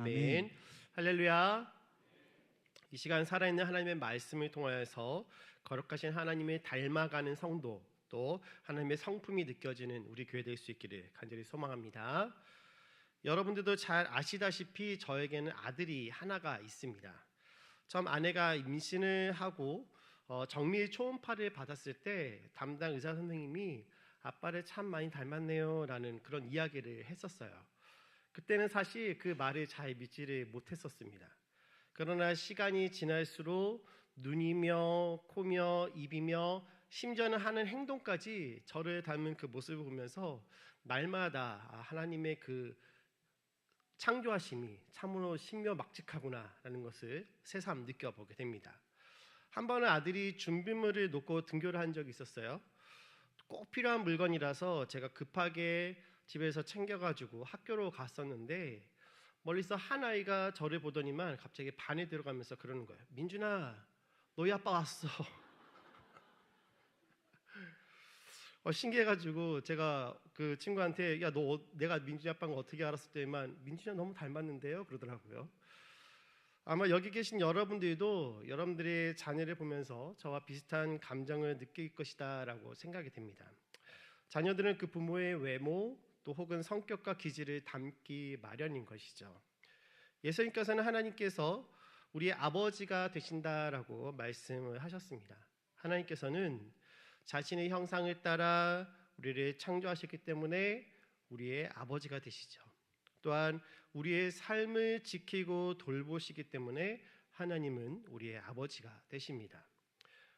아멘. 할렐루야. 이 시간 살아있는 하나님의 말씀을 통하여서 거룩하신 하나님을 닮아가는 성도, 또 하나님의 성품이 느껴지는 우리 교회 될 수 있기를 간절히 소망합니다. 여러분들도 잘 아시다시피 저에게는 아들이 하나가 있습니다. 처음 아내가 임신을 하고 정밀 초음파를 받았을 때 담당 의사 선생님이 아빠를 참 많이 닮았네요 라는 그런 이야기를 했었어요. 그때는 사실 그 말을 잘 믿지를 못했었습니다. 그러나 시간이 지날수록 눈이며 코며 입이며 심지어는 하는 행동까지 저를 닮은 그 모습을 보면서 날마다 하나님의 그 창조하심이 참으로 신묘막직하구나 라는 것을 새삼 느껴보게 됩니다. 한 번은 아들이 준비물을 놓고 등교를 한 적이 있었어요. 꼭 필요한 물건이라서 제가 급하게 집에서 챙겨가지고 학교로 갔었는데 멀리서 한 아이가 저를 보더니만 갑자기 반에 들어가면서 그러는 거예요. 민준아, 너희 아빠 왔어. 신기해가지고 제가 그 친구한테 야, 내가 민준이 아빠인 거 어떻게 알았을 때만 민준이랑 너무 닮았는데요? 그러더라고요. 아마 여기 계신 여러분들도 여러분들의 자녀를 보면서 저와 비슷한 감정을 느낄 것이다 라고 생각이 됩니다. 자녀들은 그 부모의 외모 또 혹은 성격과 기질을 담기 마련인 것이죠. 예수님께서는 하나님께서 우리의 아버지가 되신다라고 말씀을 하셨습니다. 하나님께서는 자신의 형상을 따라 우리를 창조하셨기 때문에 우리의 아버지가 되시죠. 또한 우리의 삶을 지키고 돌보시기 때문에 하나님은 우리의 아버지가 되십니다.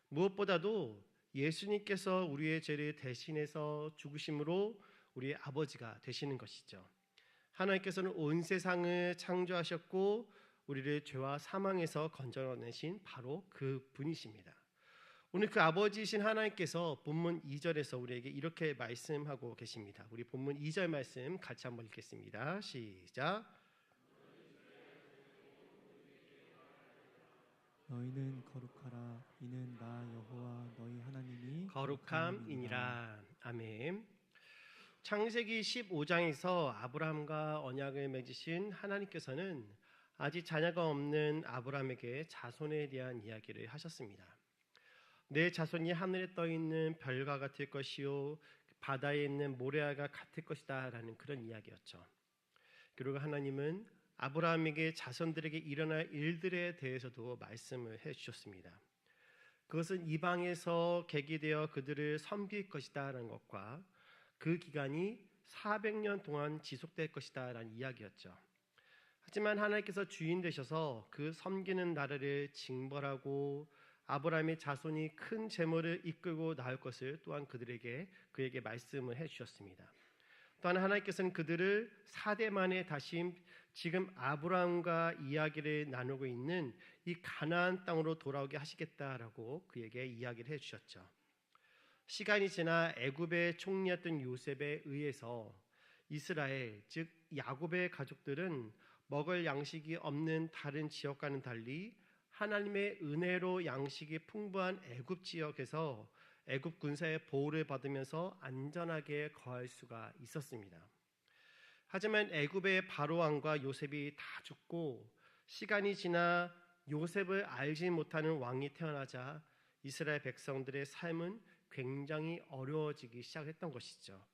무엇보다도 예수님께서 우리의 죄를 대신해서 죽으심으로 우리의 아버지가 되시는 것이죠. 하나님께서는 온 세상을 창조하셨고 우리를 죄와 사망에서 건져내신 바로 그 분이십니다. 오늘 그 아버지이신 하나님께서 본문 2절에서 우리에게 이렇게 말씀하고 계십니다. 우리 본문 2절 말씀 같이 한번 읽겠습니다. 시작. 너희는 거룩하라. 이는 나 여호와 너희 하나님이 거룩함이니라. 아멘. 창세기 15장에서 아브라함과 언약을 맺으신 하나님께서는 아직 자녀가 없는 아브라함에게 자손에 대한 이야기를 하셨습니다. 내 자손이 하늘에 떠있는 별과 같을 것이요 바다에 있는 모래알과 같을 것이다 라는 그런 이야기였죠. 그리고 하나님은 아브라함에게 자손들에게 일어날 일들에 대해서도 말씀을 해주셨습니다. 그것은 이방에서 계기되어 그들을 섬길 것이다 라는 것과 그 기간이 400년 동안 지속될 것이다 라는 이야기였죠. 하지만 하나님께서 주인 되셔서 그 섬기는 나라를 징벌하고 아브라함의 자손이 큰 재물을 이끌고 나올 것을 또한 그에게 말씀을 해주셨습니다. 또한 하나님께서는 그들을 4대 만에 다시 지금 아브라함과 이야기를 나누고 있는 이 가나안 땅으로 돌아오게 하시겠다라고 그에게 이야기를 해주셨죠. 시간이 지나 애굽의 총리였던 요셉에 의해서 이스라엘 즉 야곱의 가족들은 먹을 양식이 없는 다른 지역과는 달리 하나님의 은혜로 양식이 풍부한 애굽 지역에서 애굽 군사의 보호를 받으면서 안전하게 거할 수가 있었습니다. 하지만 애굽의 바로왕과 요셉이 다 죽고 시간이 지나 요셉을 알지 못하는 왕이 태어나자 이스라엘 백성들의 삶은 굉장히 어려워지기 시작했던 것이죠.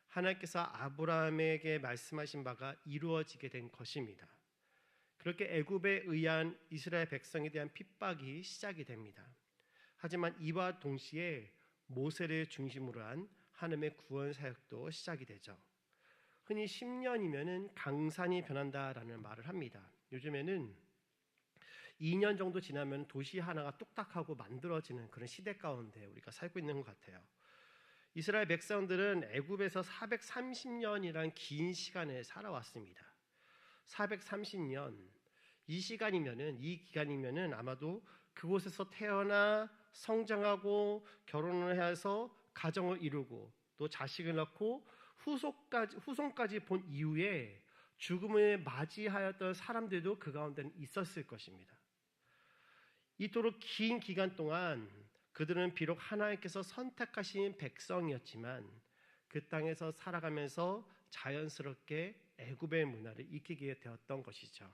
하나님께서 아브라함에게 말씀하신 바가 이루어지게 된 것입니다. 그렇게 애굽에 의한 이스라엘 백성에 대한 핍박이 시작이 됩니다. 하지만 이와 동시에 모세를 중심으로 한 하나님의 구원 사역도 시작이 되죠. 흔히 10년이면 강산이 변한다라는 말을 합니다. 요즘에는 2년 정도 지나면 도시 하나가 뚝딱하고 만들어지는 그런 시대 가운데 우리가 살고 있는 것 같아요. 이스라엘 백성들은 애굽에서 430년이란 긴 시간을 살아왔습니다. 430년 이 기간이면은 아마도 그곳에서 태어나 성장하고 결혼을 해서 가정을 이루고 또 자식을 낳고 후손까지 본 이후에 죽음을 맞이하였던 사람들도 그 가운데는 있었을 것입니다. 이토록 긴 기간 동안 그들은 비록 하나님께서 선택하신 백성이었지만 그 땅에서 살아가면서 자연스럽게 애굽의 문화를 익히게 되었던 것이죠.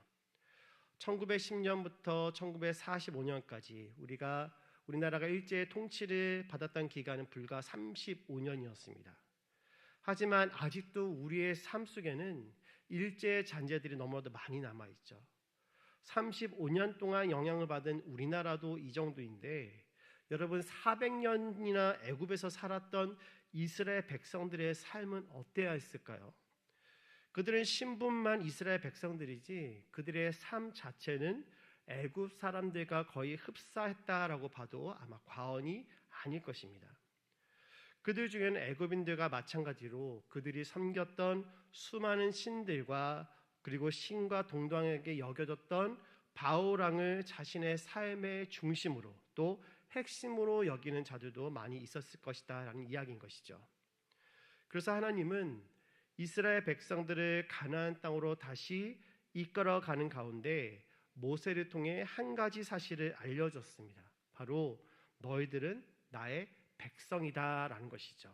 1910년부터 1945년까지 우리나라가 일제 통치를 받았던 기간은 불과 35년이었습니다. 하지만 아직도 우리의 삶 속에는 일제 잔재들이 너무나도 많이 남아있죠. 35년 동안 영향을 받은 우리나라도 이 정도인데, 여러분 400년이나 애굽에서 살았던 이스라엘 백성들의 삶은 어때야 했을까요? 그들은 신분만 이스라엘 백성들이지 그들의 삶 자체는 애굽 사람들과 거의 흡사했다라고 봐도 아마 과언이 아닐 것입니다. 그들 중에는 애굽인들과 마찬가지로 그들이 섬겼던 수많은 신들과 그리고 신과 동등하게 여겨졌던 바오랑을 자신의 삶의 중심으로 또 핵심으로 여기는 자들도 많이 있었을 것이다 라는 이야기인 것이죠. 그래서 하나님은 이스라엘 백성들을 가나안 땅으로 다시 이끌어가는 가운데 모세를 통해 한 가지 사실을 알려줬습니다. 바로 너희들은 나의 백성이다 라는 것이죠.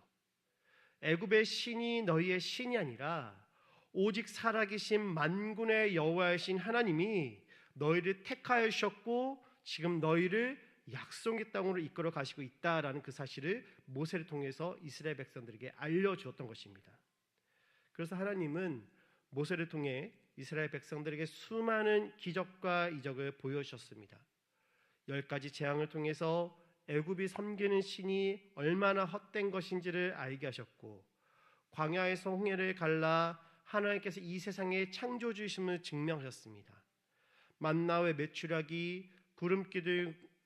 애굽의 신이 너희의 신이 아니라 오직 살아계신 만군의 여호와이신 하나님이 너희를 택하여 주셨고 지금 너희를 약속의 땅으로 이끌어 가시고 있다라는 그 사실을 모세를 통해서 이스라엘 백성들에게 알려주었던 것입니다. 그래서 하나님은 모세를 통해 이스라엘 백성들에게 수많은 기적과 이적을 보여주셨습니다. 10가지 재앙을 통해서 애굽이 섬기는 신이 얼마나 헛된 것인지를 알게 하셨고, 광야에서 홍해를 갈라 하나님께서 이 세상의 창조주이심을 증명하셨습니다. 만나의 메추라기,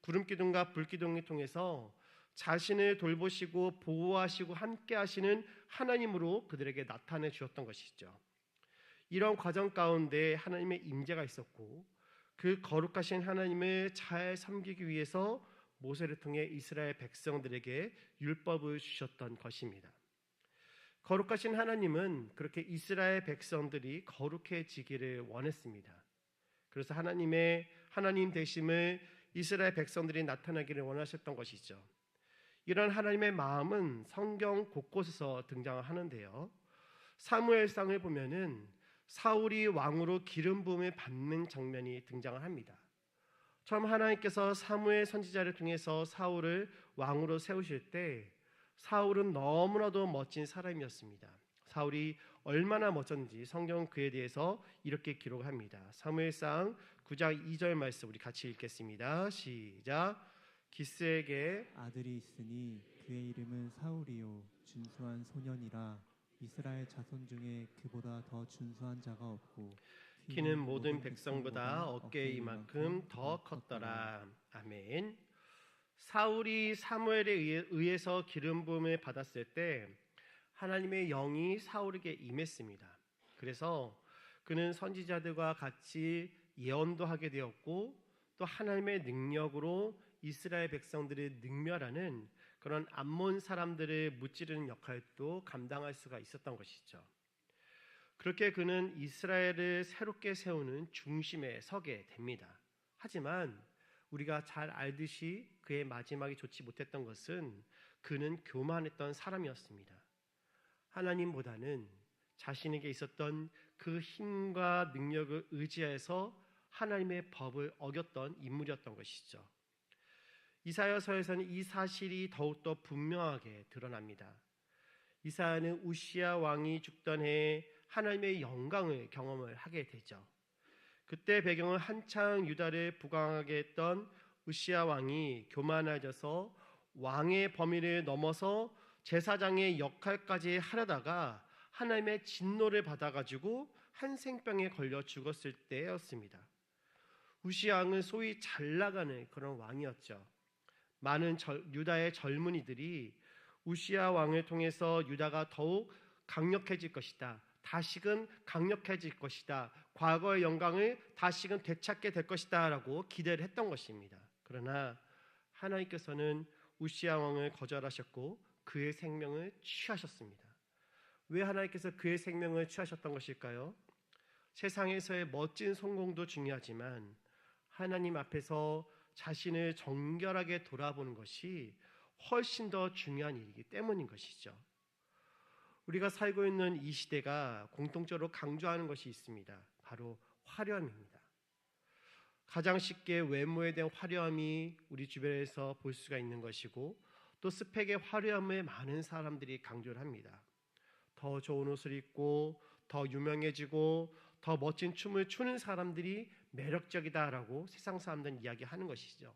구름기둥과 불기둥을 통해서 자신을 돌보시고 보호하시고 함께 하시는 하나님으로 그들에게 나타내 주었던 것이죠. 이런 과정 가운데 하나님의 임재가 있었고, 그 거룩하신 하나님을 잘 섬기기 위해서 모세를 통해 이스라엘 백성들에게 율법을 주셨던 것입니다. 거룩하신 하나님은 그렇게 이스라엘 백성들이 거룩해지기를 원했습니다. 그래서 하나님 되심을 이스라엘 백성들이 나타나기를 원하셨던 것이죠. 이런 하나님의 마음은 성경 곳곳에서 등장하는데요. 사무엘상을 보면은 사울이 왕으로 기름 부음을 받는 장면이 등장을 합니다. 처음 하나님께서 사무엘 선지자를 통해서 사울을 왕으로 세우실 때 사울은 너무나도 멋진 사람이었습니다. 사울이 얼마나 멋졌는지 성경은 그에 대해서 이렇게 기록합니다. 사무엘상 9장 2절 말씀 우리 같이 읽겠습니다. 시작. 기스에게 아들이 있으니 그의 이름은 사울이요 준수한 소년이라 이스라엘 자손 중에 그보다 더 준수한 자가 없고 키는 모든 백성보다 어깨 이만큼 더 컸더라. 아멘. 사울이 사무엘에 의해서 기름 부음을 받았을 때 하나님의 영이 사울에게 임했습니다. 그래서 그는 선지자들과 같이 예언도 하게 되었고 또 하나님의 능력으로 이스라엘 백성들을 능멸하는 그런 암몬 사람들을 무찌르는 역할도 감당할 수가 있었던 것이죠. 그렇게 그는 이스라엘을 새롭게 세우는 중심에 서게 됩니다. 하지만 우리가 잘 알듯이 그의 마지막이 좋지 못했던 것은 그는 교만했던 사람이었습니다. 하나님보다는 자신에게 있었던 그 힘과 능력을 의지해서 하나님의 법을 어겼던 인물이었던 것이죠. 이사야서에서는 이 사실이 더욱더 분명하게 드러납니다. 이사야는 우시야 왕이 죽던 해에 하나님의 영광을 경험을 하게 되죠. 그때 배경은 한창 유다를 부강하게 했던 우시야 왕이 교만해져서 왕의 범위를 넘어서 제사장의 역할까지 하려다가 하나님의 진노를 받아가지고 한생병에 걸려 죽었을 때였습니다. 우시야 왕은 소위 잘 나가는 그런 왕이었죠. 많은 유다의 젊은이들이 우시야 왕을 통해서 유다가 더욱 강력해질 것이다. 다시금 강력해질 것이다. 과거의 영광을 다시금 되찾게 될 것이다 라고 기대를 했던 것입니다. 그러나 하나님께서는 우시야 왕을 거절하셨고 그의 생명을 취하셨습니다. 왜 하나님께서 그의 생명을 취하셨던 것일까요? 세상에서의 멋진 성공도 중요하지만 하나님 앞에서 자신을 정결하게 돌아보는 것이 훨씬 더 중요한 일이기 때문인 것이죠. 우리가 살고 있는 이 시대가 공통적으로 강조하는 것이 있습니다. 바로 화려함입니다. 가장 쉽게 외모에 대한 화려함이 우리 주변에서 볼 수가 있는 것이고, 또 스펙의 화려함에 많은 사람들이 강조를 합니다. 더 좋은 옷을 입고 더 유명해지고 더 멋진 춤을 추는 사람들이 매력적이다라고 세상 사람들은 이야기하는 것이죠.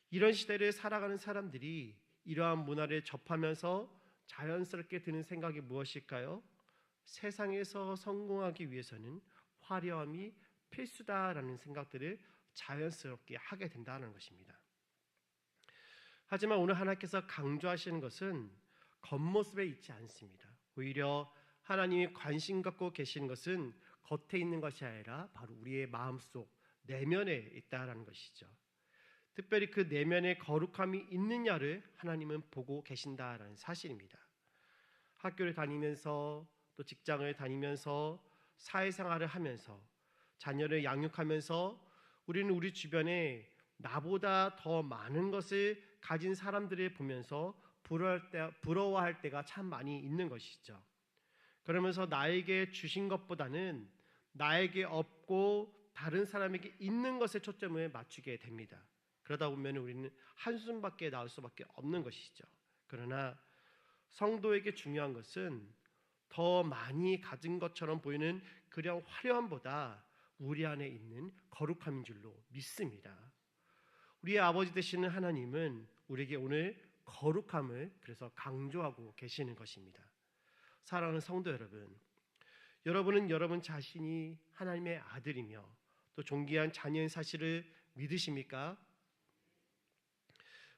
이런 시대를 살아가는 사람들이 이러한 문화를 접하면서 자연스럽게 드는 생각이 무엇일까요? 세상에서 성공하기 위해서는 화려함이 필수다라는 생각들을 자연스럽게 하게 된다는 것입니다. 하지만 오늘 하나님께서 강조하시는 것은 겉모습에 있지 않습니다. 오히려 하나님이 관심 갖고 계시는 것은 겉에 있는 것이 아니라 바로 우리의 마음속 내면에 있다라는 것이죠. 특별히 그 내면에 거룩함이 있느냐를 하나님은 보고 계신다라는 사실입니다. 학교를 다니면서 또 직장을 다니면서 사회생활을 하면서 자녀를 양육하면서 우리는 우리 주변에 나보다 더 많은 것을 가진 사람들을 보면서 부러워할 때가 참 많이 있는 것이죠. 그러면서 나에게 주신 것보다는 나에게 없고 다른 사람에게 있는 것에 초점을 맞추게 됩니다. 그러다 보면 우리는 한숨밖에 나올 수밖에 없는 것이죠. 그러나 성도에게 중요한 것은 더 많이 가진 것처럼 보이는 그런 화려함보다 우리 안에 있는 거룩함인 줄로 믿습니다. 우리의 아버지 되시는 하나님은 우리에게 오늘 거룩함을 그래서 강조하고 계시는 것입니다. 사랑하는 성도 여러분, 여러분은 여러분 자신이 하나님의 아들이며 또 존귀한 자녀인 사실을 믿으십니까?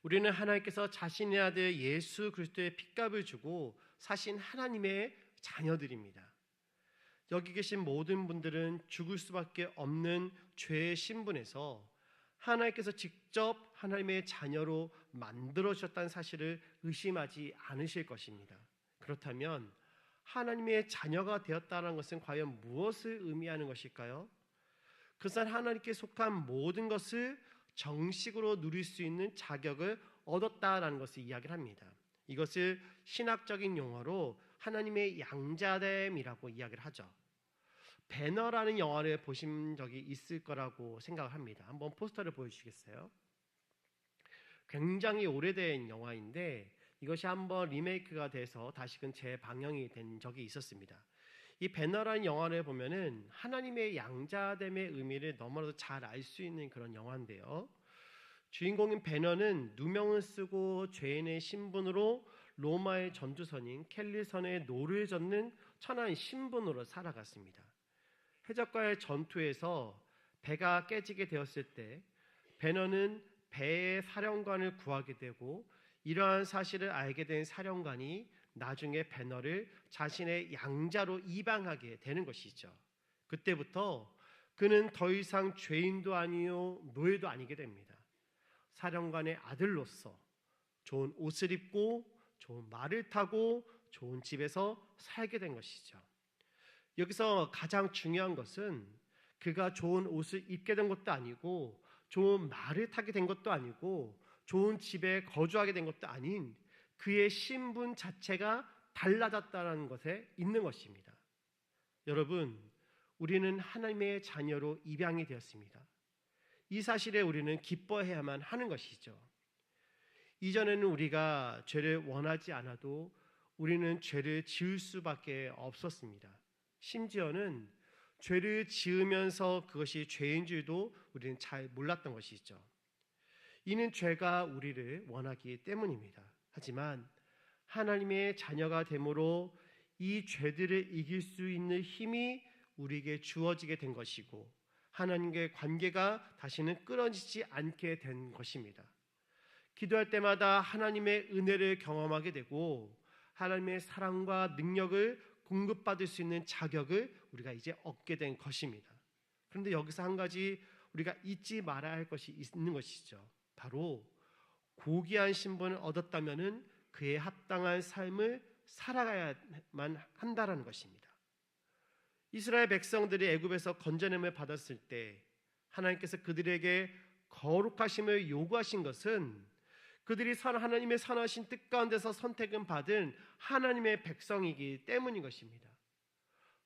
우리는 하나님께서 자신의 아들 예수 그리스도의 핏값을 주고 사신 하나님의 자녀들입니다. 여기 계신 모든 분들은 죽을 수밖에 없는 죄의 신분에서 하나님께서 직접 하나님의 자녀로 만들어주셨다는 사실을 의심하지 않으실 것입니다. 그렇다면 하나님의 자녀가 되었다는 것은 과연 무엇을 의미하는 것일까요? 그것은 하나님께 속한 모든 것을 정식으로 누릴 수 있는 자격을 얻었다라는 것을 이야기를 합니다. 이것을 신학적인 용어로 하나님의 양자됨이라고 이야기를 하죠. 배너라는 영화를 보신 적이 있을 거라고 생각을 합니다. 한번 포스터를 보여주시겠어요? 굉장히 오래된 영화인데 이것이 한번 리메이크가 돼서 다시금 재방영이 된 적이 있었습니다. 이 배너라는 영화를 보면은 하나님의 양자됨의 의미를 너무나도 잘 알 수 있는 그런 영화인데요. 주인공인 배너는 누명을 쓰고 죄인의 신분으로 로마의 전투선인 켈리선에 노를 젓는 천한 신분으로 살아갔습니다. 해적과의 전투에서 배가 깨지게 되었을 때 배너는 배의 사령관을 구하게 되고 이러한 사실을 알게 된 사령관이 나중에 배너를 자신의 양자로 입양하게 되는 것이죠. 그때부터 그는 더 이상 죄인도 아니요 노예도 아니게 됩니다. 사령관의 아들로서 좋은 옷을 입고 좋은 말을 타고 좋은 집에서 살게 된 것이죠. 여기서 가장 중요한 것은 그가 좋은 옷을 입게 된 것도 아니고 좋은 말을 타게 된 것도 아니고 좋은 집에 거주하게 된 것도 아닌 그의 신분 자체가 달라졌다는 것에 있는 것입니다. 여러분, 우리는 하나님의 자녀로 입양이 되었습니다. 이 사실에 우리는 기뻐해야만 하는 것이죠. 이전에는 우리가 죄를 원하지 않아도 우리는 죄를 지을 수밖에 없었습니다. 심지어는 죄를 지으면서 그것이 죄인 줄도 우리는 잘 몰랐던 것이죠. 이는 죄가 우리를 원하기 때문입니다. 하지만 하나님의 자녀가 됨으로 이 죄들을 이길 수 있는 힘이 우리에게 주어지게 된 것이고 하나님과의 관계가 다시는 끊어지지 않게 된 것입니다. 기도할 때마다 하나님의 은혜를 경험하게 되고 하나님의 사랑과 능력을 공급받을 수 있는 자격을 우리가 이제 얻게 된 것입니다. 그런데 여기서 한 가지 우리가 잊지 말아야 할 것이 있는 것이죠. 바로 고귀한 신분을 얻었다면은 그에 합당한 삶을 살아가야만 한다라는 것입니다. 이스라엘 백성들이 애굽에서 건져냄을 받았을 때 하나님께서 그들에게 거룩하심을 요구하신 것은 그들이 하나님의 선하신 뜻 가운데서 선택은 받은 하나님의 백성이기 때문인 것입니다.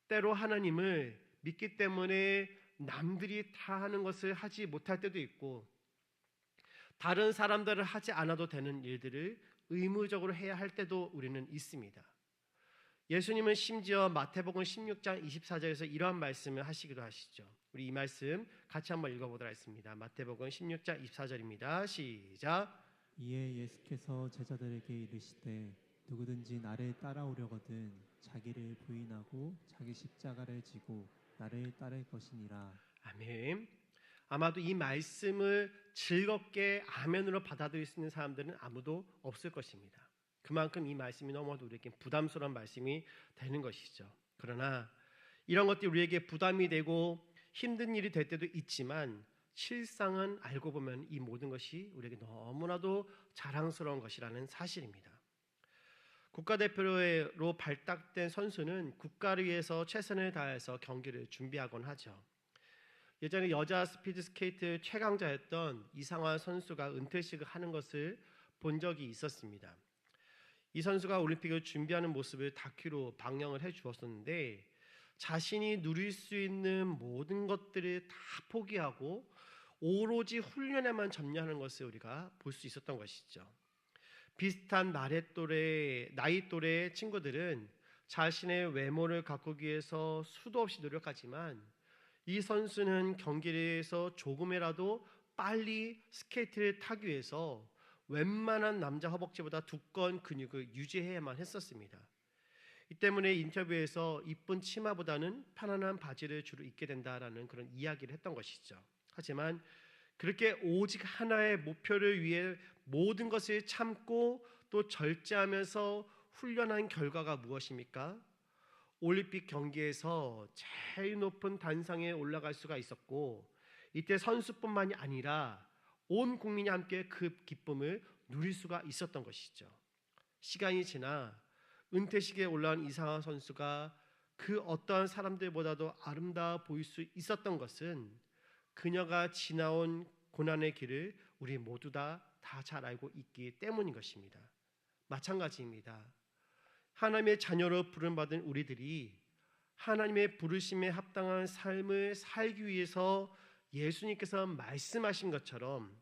때로 하나님을 믿기 때문에 남들이 다 하는 것을 하지 못할 때도 있고, 다른 사람들을 하지 않아도 되는 일들을 의무적으로 해야 할 때도 우리는 있습니다. 예수님은 심지어 마태복음 16장 24절에서 이러한 말씀을 하시기도 하시죠. 우리 이 말씀 같이 한번 읽어보도록 하겠습니다. 마태복음 16장 24절입니다. 시작. 이에 예수께서 제자들에게 이르시되 누구든지 나를 따라오려거든 자기를 부인하고 자기 십자가를 지고 나를 따를 것이니라. 아멘. 아마도 이 말씀을 즐겁게 아멘으로 받아들일 수 있는 사람들은 아무도 없을 것입니다. 그만큼 이 말씀이 너무나도 우리에게 부담스러운 말씀이 되는 것이죠. 그러나 이런 것들이 우리에게 부담이 되고 힘든 일이 될 때도 있지만, 실상은 알고 보면 이 모든 것이 우리에게 너무나도 자랑스러운 것이라는 사실입니다. 국가대표로 발탁된 선수는 국가를 위해서 최선을 다해서 경기를 준비하곤 하죠. 예전에 여자 스피드 스케이트 최강자였던 이상화 선수가 은퇴식을 하는 것을 본 적이 있었습니다. 이 선수가 올림픽을 준비하는 모습을 다큐로 방영을 해 주었었는데, 자신이 누릴 수 있는 모든 것들을 다 포기하고 오로지 훈련에만 전념하는 것을 우리가 볼 수 있었던 것이죠. 비슷한 나이 또래의 친구들은 자신의 외모를 가꾸기 위해서 수도 없이 노력하지만, 이 선수는 경기에서 조금이라도 빨리 스케이트를 타기 위해서 웬만한 남자 허벅지보다 두꺼운 근육을 유지해야만 했었습니다. 이 때문에 인터뷰에서 이쁜 치마보다는 편안한 바지를 주로 입게 된다라는 그런 이야기를 했던 것이죠. 하지만 그렇게 오직 하나의 목표를 위해 모든 것을 참고 또 절제하면서 훈련한 결과가 무엇입니까? 올림픽 경기에서 제일 높은 단상에 올라갈 수가 있었고, 이때 선수뿐만이 아니라 온 국민이 함께 그 기쁨을 누릴 수가 있었던 것이죠. 시간이 지나 은퇴식에 올라온 이상화 선수가 그 어떠한 사람들보다도 아름다워 보일 수 있었던 것은 그녀가 지나온 고난의 길을 우리 모두 다 잘 알고 있기 때문인 것입니다. 마찬가지입니다. 하나님의 자녀로 부름받은 우리들이 하나님의 부르심에 합당한 삶을 살기 위해서 예수님께서 말씀하신 것처럼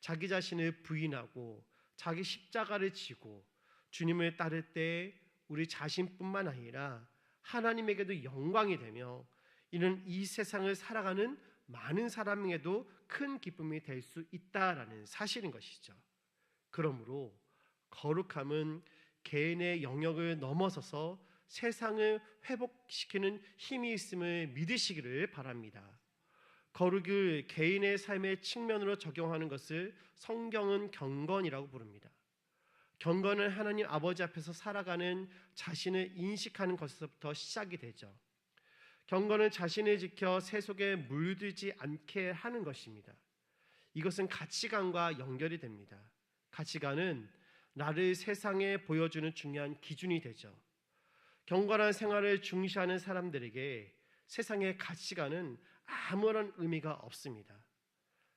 자기 자신을 부인하고 자기 십자가를 지고 주님을 따를 때 우리 자신뿐만 아니라 하나님에게도 영광이 되며, 이는 이 세상을 살아가는 많은 사람에게도 큰 기쁨이 될 수 있다라는 사실인 것이죠. 그러므로 거룩함은 개인의 영역을 넘어서서 세상을 회복시키는 힘이 있음을 믿으시기를 바랍니다. 거룩을 개인의 삶의 측면으로 적용하는 것을 성경은 경건이라고 부릅니다. 경건은 하나님 아버지 앞에서 살아가는 자신을 인식하는 것에서부터 시작이 되죠. 경건은 자신을 지켜 세속에 물들지 않게 하는 것입니다. 이것은 가치관과 연결이 됩니다. 가치관은 나를 세상에 보여주는 중요한 기준이 되죠. 경건한 생활을 중시하는 사람들에게 세상의 가치관은 아무런 의미가 없습니다.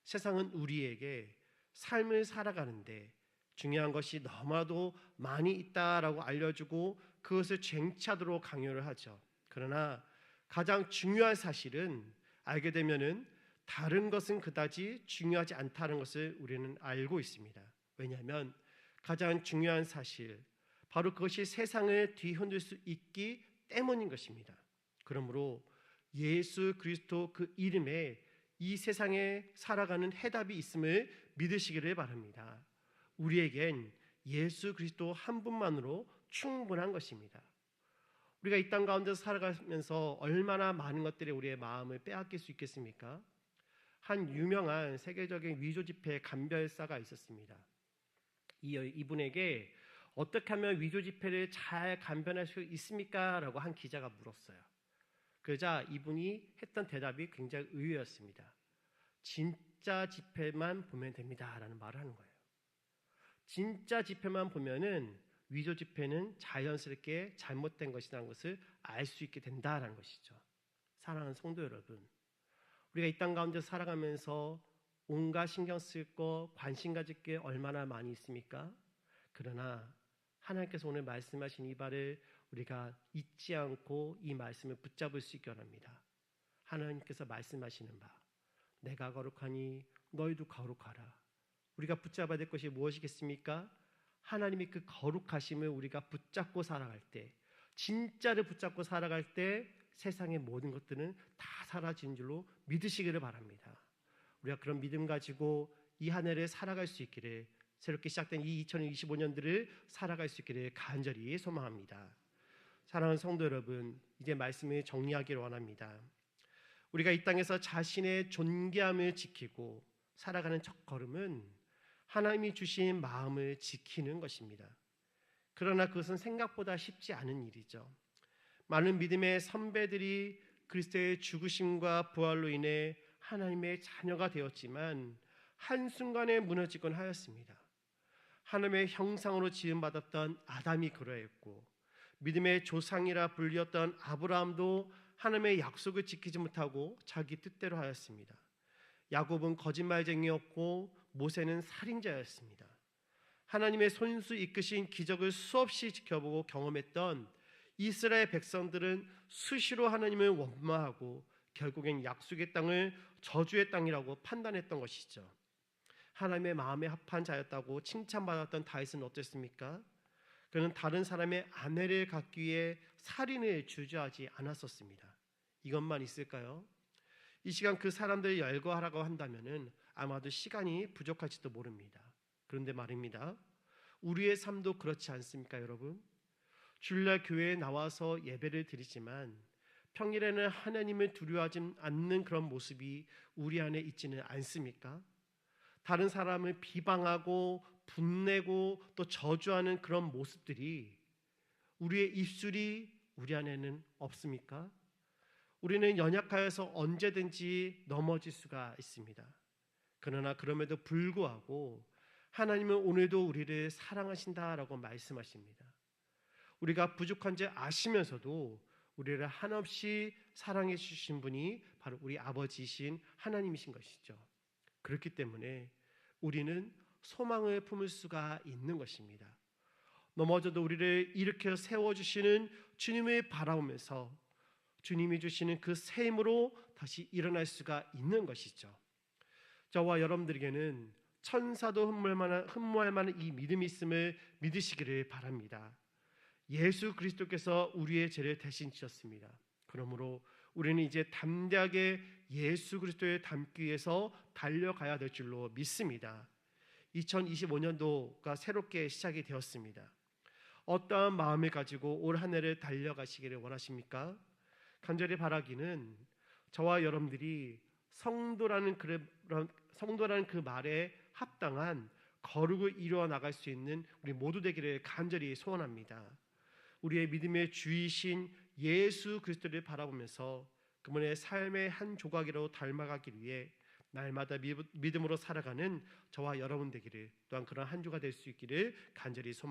세상은 우리에게 삶을 살아가는데 중요한 것이 너무나도 많이 있다라고 알려주고 그것을 쟁취하도록 강요를 하죠. 그러나 가장 중요한 사실은 알게 되면은 다른 것은 그다지 중요하지 않다는 것을 우리는 알고 있습니다. 왜냐하면 가장 중요한 사실, 바로 그것이 세상을 뒤흔들 수 있기 때문인 것입니다. 그러므로 예수 그리스도 그 이름에 이 세상에 살아가는 해답이 있음을 믿으시기를 바랍니다. 우리에겐 예수 그리스도 한 분만으로 충분한 것입니다. 우리가 이 땅 가운데서 살아가면서 얼마나 많은 것들이 우리의 마음을 빼앗길 수 있겠습니까? 한 유명한 세계적인 위조 지폐 감별사가 있었습니다. 이분에게 어떻게 하면 위조 지폐를 잘 감별할 수 있습니까? 라고 한 기자가 물었어요. 그러자 이분이 했던 대답이 굉장히 의외였습니다. 진짜 지폐만 보면 됩니다 라는 말을 하는 거예요. 진짜 지폐만 보면은 위조 지폐는 자연스럽게 잘못된 것이라는 것을 알 수 있게 된다라는 것이죠. 사랑하는 성도 여러분, 우리가 이 땅 가운데 살아가면서 온갖 신경 쓸 거, 관심 가질 게 얼마나 많이 있습니까? 그러나 하나님께서 오늘 말씀하신 이 바를 우리가 잊지 않고 이 말씀을 붙잡을 수 있기 원합니다. 하나님께서 말씀하시는 바, 내가 거룩하니 너희도 거룩하라. 우리가 붙잡아야 될 것이 무엇이겠습니까? 하나님의 그 거룩하심을 우리가 붙잡고 살아갈 때, 진짜를 붙잡고 살아갈 때 세상의 모든 것들은 다 사라지는 줄로 믿으시기를 바랍니다. 우리가 그런 믿음 가지고 이 한 해를 살아갈 수 있기를, 새롭게 시작된 이 2025년들을 살아갈 수 있기를 간절히 소망합니다. 사랑하는 성도 여러분, 이제 말씀을 정리하기를 원합니다. 우리가 이 땅에서 자신의 존귀함을 지키고 살아가는 첫걸음은 하나님이 주신 마음을 지키는 것입니다. 그러나 그것은 생각보다 쉽지 않은 일이죠. 많은 믿음의 선배들이 그리스도의 죽으심과 부활로 인해 하나님의 자녀가 되었지만 한순간에 무너지곤 하였습니다. 하나님의 형상으로 지음받았던 아담이 그러했고, 믿음의 조상이라 불리었던 아브라함도 하나님의 약속을 지키지 못하고 자기 뜻대로 하였습니다. 야곱은 거짓말쟁이였고 모세는 살인자였습니다. 하나님의 손수 이끄신 기적을 수없이 지켜보고 경험했던 이스라엘 백성들은 수시로 하나님을 원망하고 결국엔 약속의 땅을 저주의 땅이라고 판단했던 것이죠. 하나님의 마음에 합한 자였다고 칭찬받았던 다윗은 어땠습니까? 그는 다른 사람의 아내를 갖기 위해 살인을 주저하지 않았었습니다. 이것만 있을까요? 이 시간 그 사람들을 열거하라고 한다면은 아마도 시간이 부족할지도 모릅니다. 그런데 말입니다. 우리의 삶도 그렇지 않습니까, 여러분? 주일날 교회에 나와서 예배를 드리지만 평일에는 하나님을 두려워하지 않는 그런 모습이 우리 안에 있지는 않습니까? 다른 사람을 비방하고 분내고 또 저주하는 그런 모습들이, 우리의 입술이 우리 안에는 없습니까? 우리는 연약하여서 언제든지 넘어질 수가 있습니다. 그러나 그럼에도 불구하고 하나님은 오늘도 우리를 사랑하신다라고 말씀하십니다. 우리가 부족한 줄 아시면서도 우리를 한없이 사랑해 주신 분이 바로 우리 아버지이신 하나님이신 것이죠. 그렇기 때문에 우리는 소망을 품을 수가 있는 것입니다. 넘어져도 우리를 일으켜 세워주시는 주님을 바라보면서 주님이 주시는 그 새 힘으로 다시 일어날 수가 있는 것이죠. 저와 여러분들에게는 천사도 흠모할 만한 이 믿음이 있음을 믿으시기를 바랍니다. 예수 그리스도께서 우리의 죄를 대신 지셨습니다. 그러므로 우리는 이제 담대하게 예수 그리스도를 닮기 위해서 달려가야 될 줄로 믿습니다. 2025년도가 새롭게 시작이 되었습니다. 어떠한 마음을 가지고 올 한 해를 달려가시기를 원하십니까? 간절히 바라기는 저와 여러분들이 성도라는 그 말에 합당한 거룩을 이루어 나갈 수 있는 우리 모두 되기를 간절히 소원합니다. 우리의 믿음의 주이신 예수 그리스도를 바라보면서 그분의 삶의 한 조각이라도 닮아가기 위해 날마다 믿음으로 살아가는 저와 여러분 되기를, 또한 그런 한 주가 될 수 있기를 간절히 소망합니다.